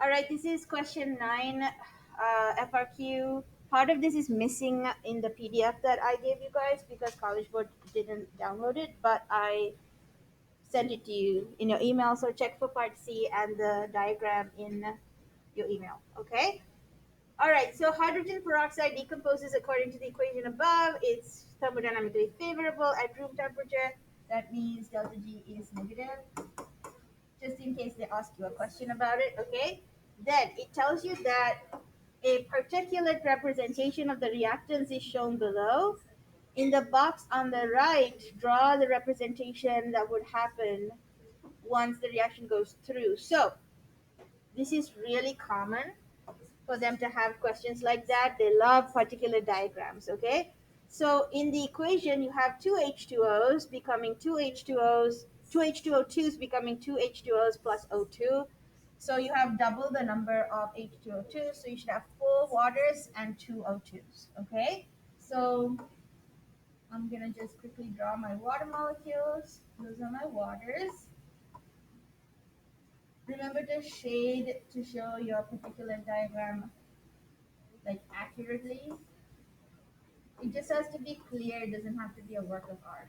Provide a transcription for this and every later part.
All right, this is question 9, FRQ. Part of this is missing in the PDF that I gave you guys because College Board didn't download it, but I sent it to you in your email. So check for part C and the diagram in your email. Okay? All right, so hydrogen peroxide decomposes according to the equation above. It's thermodynamically favorable at room temperature. That means delta G is negative, just in case they ask you a question about it, okay? Then it tells you that a particulate representation of the reactants is shown below. In the box on the right, draw the representation that would happen once the reaction goes through. So this is really common for them to have questions like that. They love particular diagrams, okay? So in the equation, you have two H2Os becoming two H2Os, two H2O2s becoming two H2Os plus O2. So you have double the number of H2O2s. So you should have four waters and two O2s, okay? So I'm gonna just quickly draw my water molecules. Those are my waters. Remember to shade to show your particular diagram like accurately. It just has to be clear. It doesn't have to be a work of art.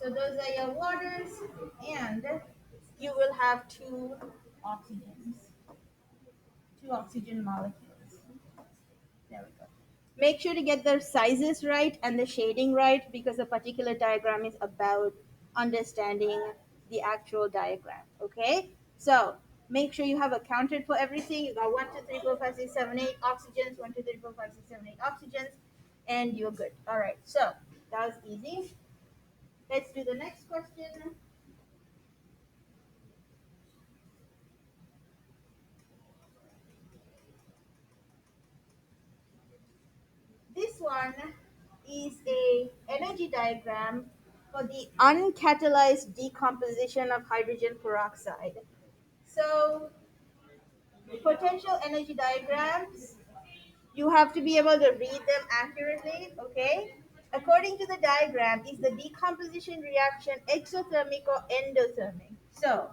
So those are your waters, and you will have oxygens, two oxygen molecules. There we go. Make sure to get the sizes right and the shading right because a particular diagram is about understanding the actual diagram. Okay? So make sure you have accounted for everything. You got 1, 2, 3, 4, 5, 6, 7, 8 oxygens, 1, 2, 3, 4, 5, 6, 7, 8 oxygens, and you're good. All right. So that was easy. Let's do the next question. This one is a energy diagram for the uncatalyzed decomposition of hydrogen peroxide. So potential energy diagrams, you have to be able to read them accurately, okay? According to the diagram, is the decomposition reaction exothermic or endothermic? So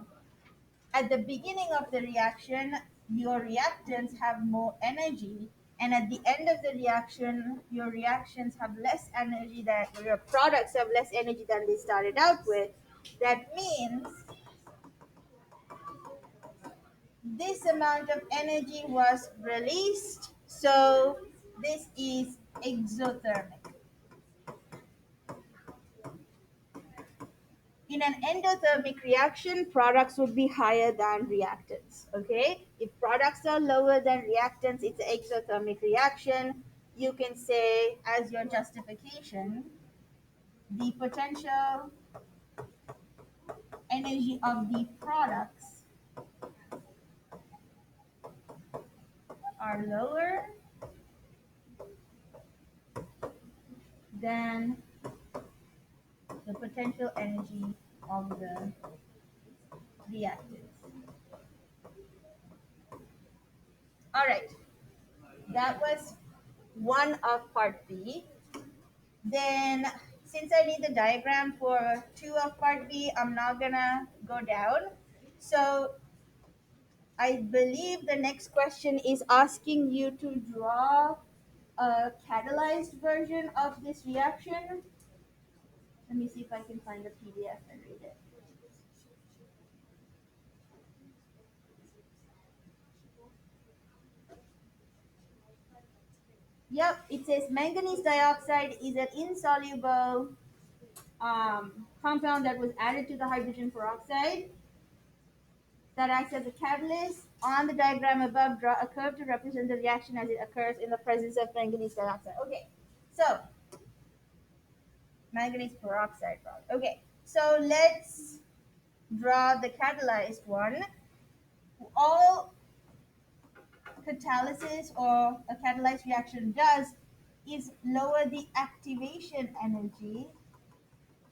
at the beginning of the reaction, your reactants have more energy, and at the end of the reaction, your reactions have less energy than your products have less energy than they started out with. That means this amount of energy was released, so this is exothermic. In an endothermic reaction, products would be higher than reactants. Okay, if products are lower than reactants, it's an exothermic reaction. You can say as your justification, the potential energy of the products are lower than the potential energy of the reactants. All right, that was one of part B. Then, since I need the diagram for two of part B, I'm not gonna go down. So, I believe the next question is asking you to draw a catalyzed version of this reaction. Let me see if I can find a PDF and read it. Yep, it says manganese dioxide is an insoluble compound that was added to the hydrogen peroxide that acts as a catalyst. On the diagram above, draw a curve to represent the reaction as it occurs in the presence of manganese dioxide. Okay, so manganese peroxide. Okay, so let's draw the catalyzed one. All catalysis or a catalyzed reaction does is lower the activation energy.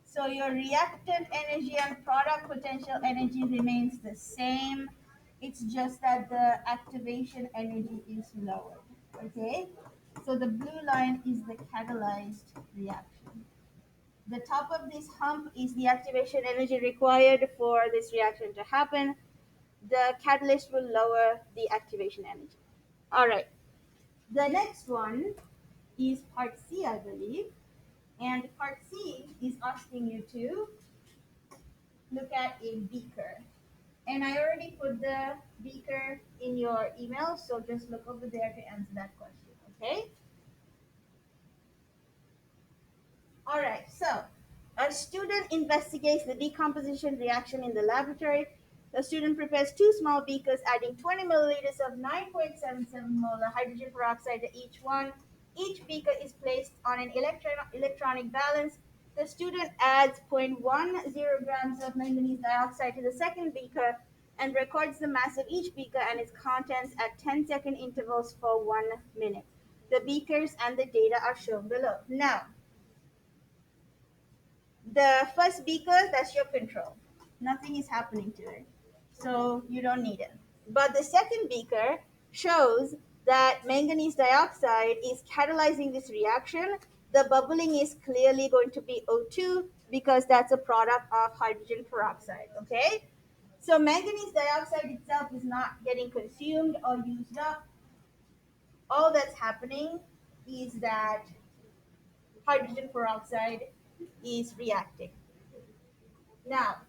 So your reactant energy and product potential energy remains the same. It's just that the activation energy is lower. Okay? So the blue line is the catalyzed reaction. The top of this hump is the activation energy required for this reaction to happen. The catalyst will lower the activation energy. All right. The next one is part C, I believe. And part C is asking you to look at a beaker. And I already put the beaker in your email, so just look over there to answer that question, okay? All right, so a student investigates the decomposition reaction in the laboratory. The student prepares two small beakers, adding 20 milliliters of 9.77 molar hydrogen peroxide to each one. Each beaker is placed on an electronic balance. The student adds zero point 0.10 grams of manganese dioxide to the second beaker and records the mass of each beaker and its contents at 10-second intervals for 1 minute. The beakers and the data are shown below. Now, the first beaker, that's your control. Nothing is happening to it. So you don't need it. But the second beaker shows that manganese dioxide is catalyzing this reaction. The bubbling is clearly going to be O2 because that's a product of hydrogen peroxide. Okay? So manganese dioxide itself is not getting consumed or used up. All that's happening is that hydrogen peroxide is reacting. Now,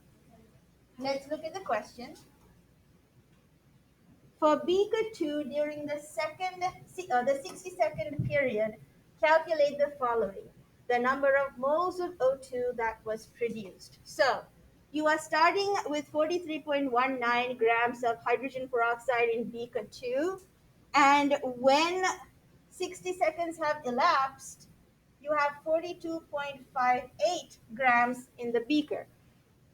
let's look at the question. For beaker 2, during the 60-second period, calculate the following. The number of moles of O2 that was produced. So, you are starting with 43.19 grams of hydrogen peroxide in beaker 2, and when 60 seconds have elapsed, you have 42.58 grams in the beaker.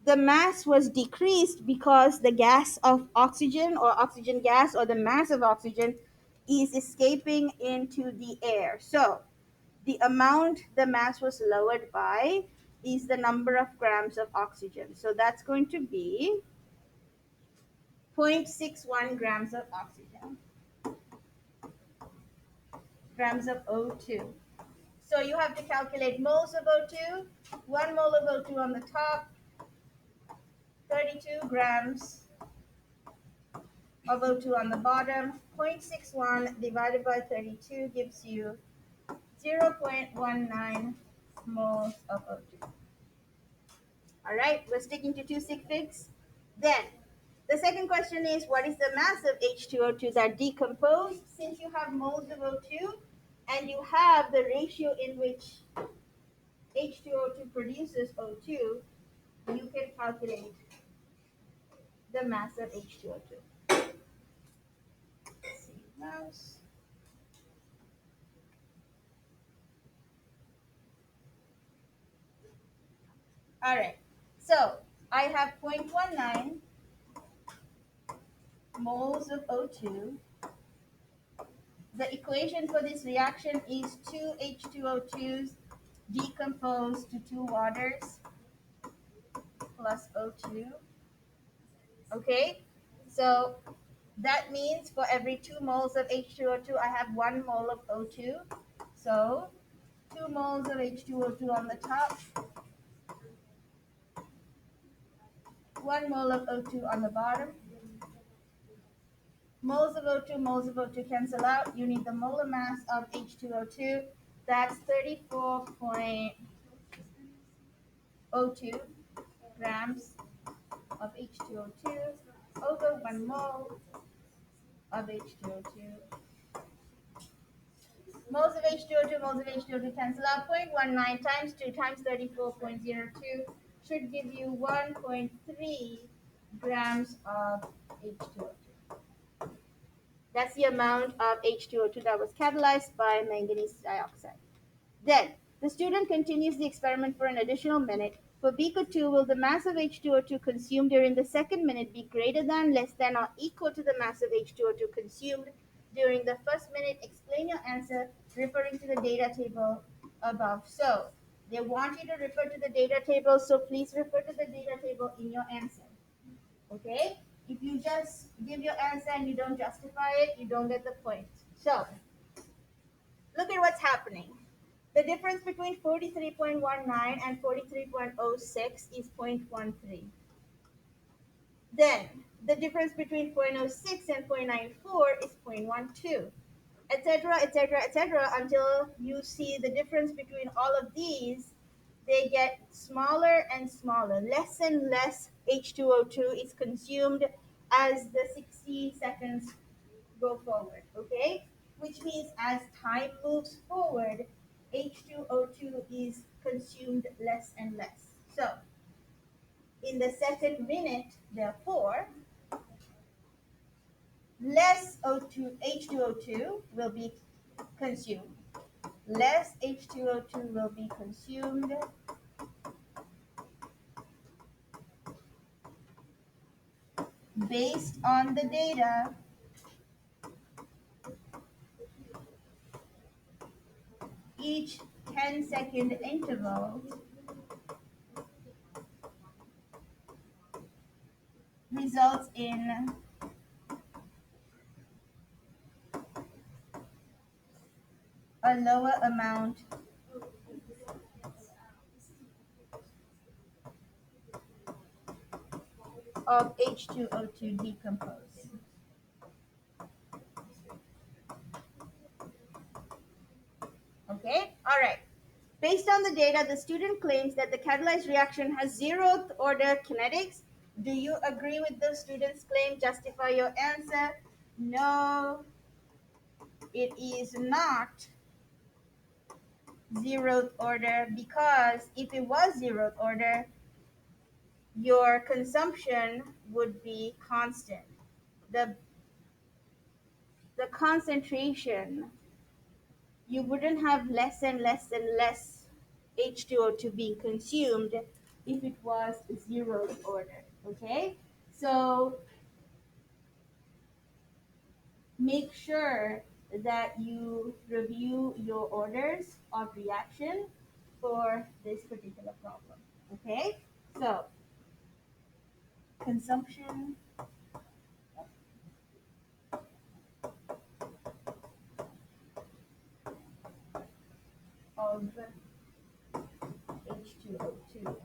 The mass was decreased because the gas of oxygen or oxygen gas or the mass of oxygen is escaping into the air. So the amount the mass was lowered by is the number of grams of oxygen. So that's going to be 0.61 grams of oxygen, grams of O2. So you have to calculate moles of O2, 1 mole of O2 on the top, 32 grams of O2 on the bottom. 0.61 divided by 32 gives you 0.19 moles of O2. All right, we're sticking to two sig figs. Then, the second question is, what is the mass of H2O2 that decomposed? Since you have moles of O2 and you have the ratio in which H2O2 produces O2, you can calculate the mass of H2O2. Let's see, mouse. All right. So I have 0.19 moles of O2. The equation for this reaction is two H2O2s decomposed to two waters plus O2. Okay. So that means for every 2 moles of H2O2, I have 1 mole of O2. So 2 moles of H2O2 on the top, 1 mole of O2 on the bottom. Moles of O2 cancel out. You need the molar mass of H2O2. That's 34.02 grams of H2O2 over 1 mole of H2O2. Moles of H2O2 cancel out. 0.19 times 2 times 34.02 should give you 1.3 grams of H2O2. That's the amount of H2O2 that was catalyzed by manganese dioxide. Then, the student continues the experiment for an additional minute. For beaker 2, will the mass of H2O2 consumed during the second minute be greater than, less than, or equal to the mass of H2O2 consumed during the first minute? Explain your answer referring to the data table above. So, they want you to refer to the data table, so please refer to the data table in your answer. Okay? If you just give your answer and you don't justify it, you don't get the point. So, look at what's happening. The difference between 43.19 and 43.06 is 0.13. Then the difference between 0.06 and 0.94 is 0.12, etc., etc., etc., until you see the difference between all of these. They get smaller and smaller. Less and less H2O2 is consumed as the 60 seconds go forward, okay? Which means as time moves forward, H2O2 is consumed less and less. So, in the second minute, therefore, less O2, H2O2 will be consumed. Less H2O2 will be consumed based on the data. Each 10-second interval results in a lower amount of H2O2 decompose. Okay, all right. Based on the data, the student claims that the catalyzed reaction has zeroth order kinetics. Do you agree with the student's claim? Justify your answer. No, it is not zeroth order, because if it was zeroth order, your consumption would be constant. The, the concentration, you wouldn't have less and less and less H2O2 being consumed if it was zeroth order. Okay? So make sure that you review your orders of reaction for this particular problem. Okay? So consumption of H2O2.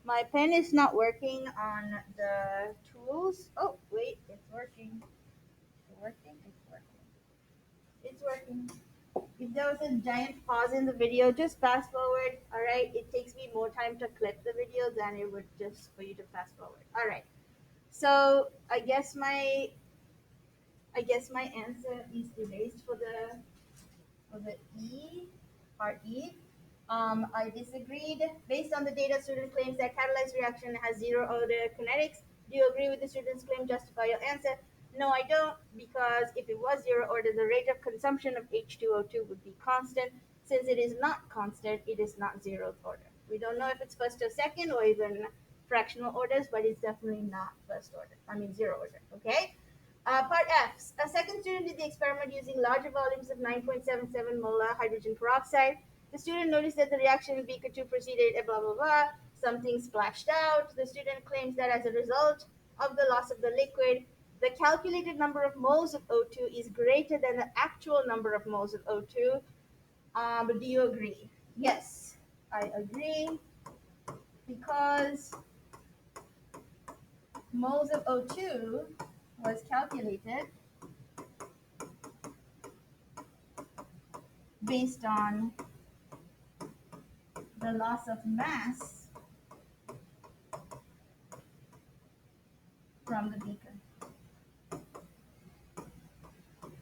My pen is not working on the tools. Oh, wait, it's working. It's working. It's working. It's working. If there was a giant pause in the video, just fast forward. All right. It takes me more time to clip the video than it would just for you to fast forward. All right. So I guess my answer is erased for the E, part E. I disagreed. Based on the data, student claims that catalyzed reaction has zero order kinetics. Do you agree with the student's claim? Justify your answer. No, I don't, because if it was zero order, the rate of consumption of H2O2 would be constant. Since it is not constant, it is not zeroth order. We don't know if it's first or second or even fractional orders, but it's definitely not first order. I mean, zero order. Okay? Part F. A second student did the experiment using larger volumes of 9.77 molar hydrogen peroxide. The student noticed that the reaction in beaker 2 proceeded, blah, blah, blah. Something splashed out. The student claims that as a result of the loss of the liquid, the calculated number of moles of O2 is greater than the actual number of moles of O2. Do you agree? Yes, I agree because moles of O2 was calculated based on the loss of mass from the beaker.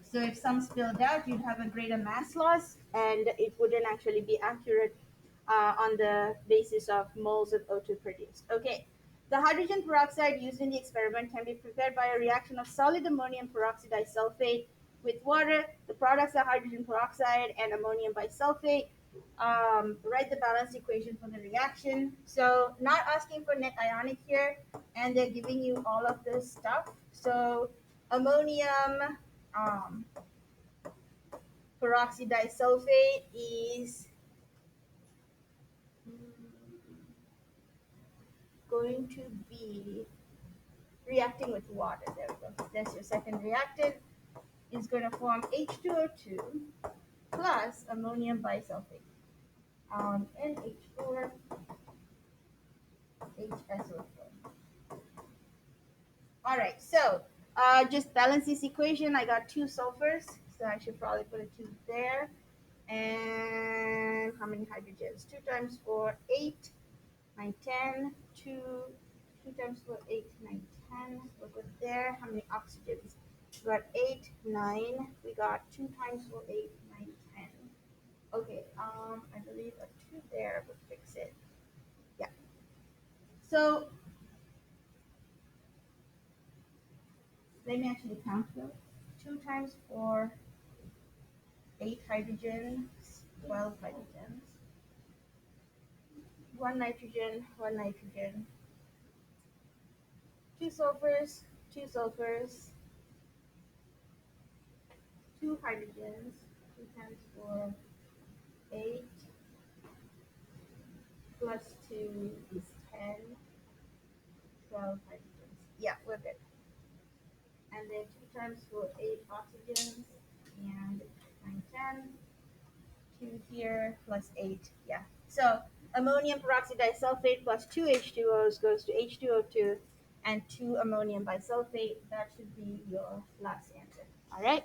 So if some spilled out, you'd have a greater mass loss, and it wouldn't actually be accurate on the basis of moles of O2 produced. Okay, the hydrogen peroxide used in the experiment can be prepared by a reaction of solid ammonium peroxide disulfate with water. The products are hydrogen peroxide and ammonium bisulfate. Write the balanced equation for the reaction. So not asking for net ionic here, and they're giving you all of this stuff. So ammonium um, peroxide disulfate is going to be reacting with water. There we go. That's your second reactant. Is going to form H2O2 plus ammonium bisulfate. NH4, HSO4. All right, so just balance this equation. I got two sulfurs, so I should probably put a 2 there. And how many hydrogens? 2 times 4, 8, 9, 10. 2 times 4, 8, 9, 10. We'll put there. How many oxygens? We got 8, 9. We got 2 times 4, 8, 9, 10. Okay, I believe a 2 there would fix it. Yeah. So let me actually count those. 2 times 4, 8 hydrogens, 12 hydrogens. 1 nitrogen, 1 nitrogen. 2 sulfurs, 2 sulfurs. 2 hydrogens. 2 times 4, 8 plus 2 is 10. 12 hydrogens. Yeah, we're good. And then 2 times 4, 8 oxygens. And 9, 10. 2 here plus 8. Yeah. So ammonium peroxide disulfate plus 2 H2Os goes to H2O2 and 2 ammonium bisulfate. That should be your last answer. All right.